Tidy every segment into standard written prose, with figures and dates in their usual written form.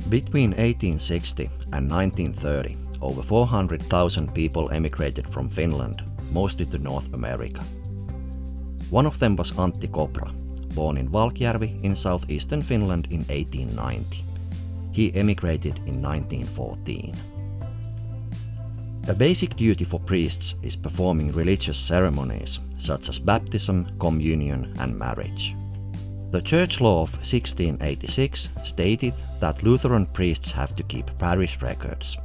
Between 1860 and 1930, over 400,000 people emigrated from Finland, mostly to North America. One of them was Antti Kopra, born in Valkjärvi in southeastern Finland in 1890. He emigrated in 1914. A basic duty for priests is performing religious ceremonies such as baptism, communion, and marriage. The Church Law of 1686 stated that Lutheran priests have to keep parish records.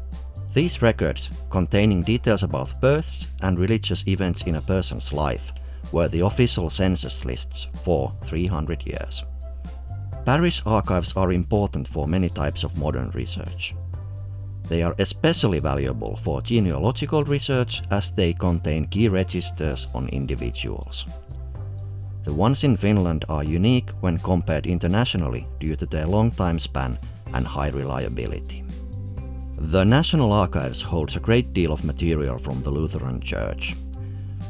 These records, containing details about births and religious events in a person's life, were the official census lists for 300 years. Parish archives are important for many types of modern research. They are especially valuable for genealogical research as they contain key registers on individuals. The ones in Finland are unique when compared internationally due to their long time span and high reliability. The National Archives holds a great deal of material from the Lutheran Church.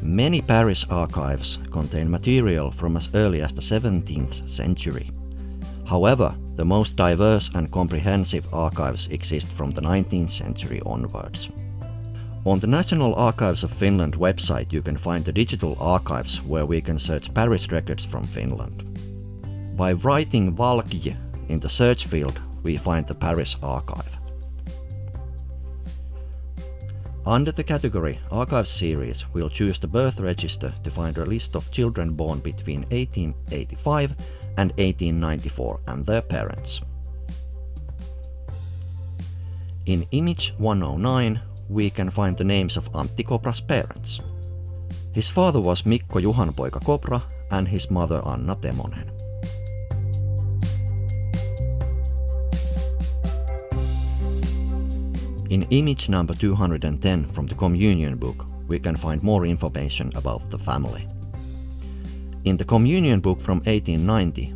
Many parish archives contain material from as early as the 17th century. However, the most diverse and comprehensive archives exist from the 19th century onwards. On the National Archives of Finland website you can find the digital archives where we can search parish records from Finland. By writing Valkj in the search field, we find the parish archive. Under the category Archives Series, we'll choose the birth register to find a list of children born between 1885 and 1894 and their parents. In image 109, we can find the names of Antti Kopra's parents. His father was Mikko Juhanpoika Kopra and his mother Anna Temonen. In image number 210 from the Communion Book, we can find more information about the family. In the Communion Book from 1890,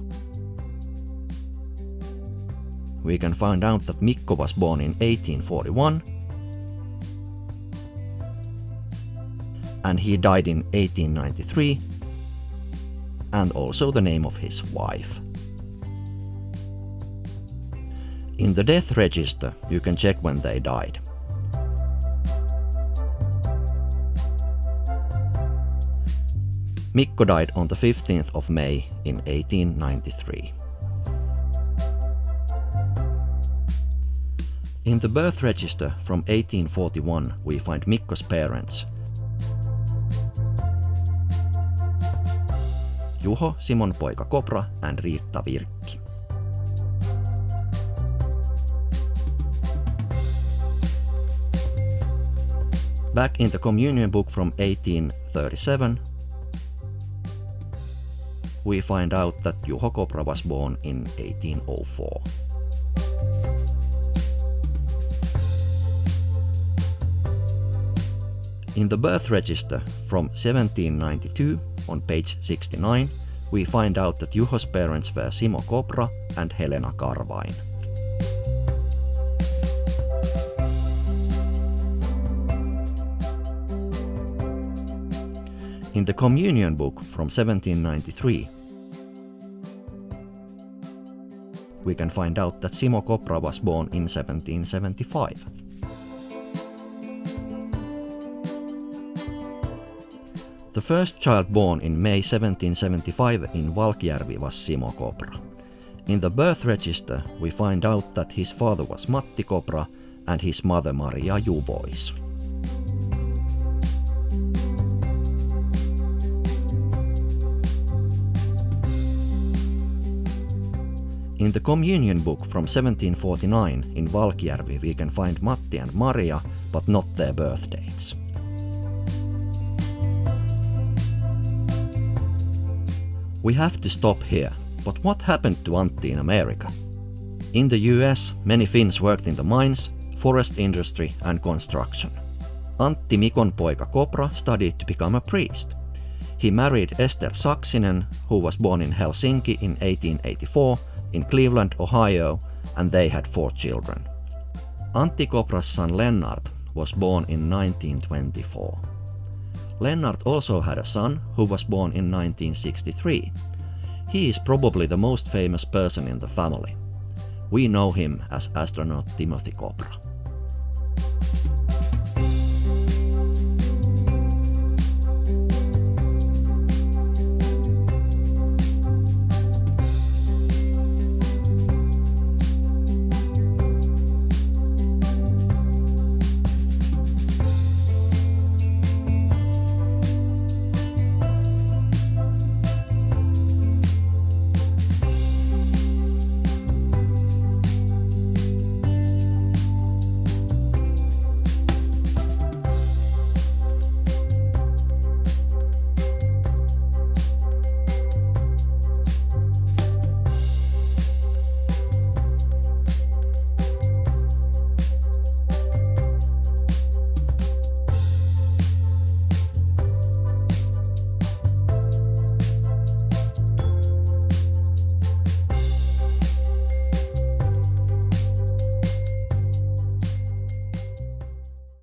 we can find out that Mikko was born in 1841 and he died in 1893, and also the name of his wife. In the death register, you can check when they died. Mikko died on the 15th of May in 1893. In the birth register from 1841, we find Mikko's parents. Juho Simonpoika Kopra and Riitta Virkki. Back in the Communion Book from 1837, we find out that Juho Kopra was born in 1804. In the birth register from 1792, on page 69, we find out that Juho's parents were Simo Kopra and Helena Karvain. In the Communion Book from 1793, we can find out that Simo Kopra was born in 1775. The first child born in May 1775 in Valkjärvi was Simo Kopra. In the birth register, we find out that his father was Matti Kopra and his mother Maria Juvois. In the Communion Book from 1749 in Valkjärvi we can find Matti and Maria, but not their birth dates. We have to stop here, but what happened to Antti in America? In the US, many Finns worked in the mines, forest industry and construction. Antti Mikonpoika Kopra studied to become a priest. He married Esther Saksinen, who was born in Helsinki in 1884, in Cleveland, Ohio, and they had 4 children. Antti Kopra's son Lennart was born in 1924. Lennart also had a son who was born in 1963. He is probably the most famous person in the family. We know him as astronaut Timothy Kopra.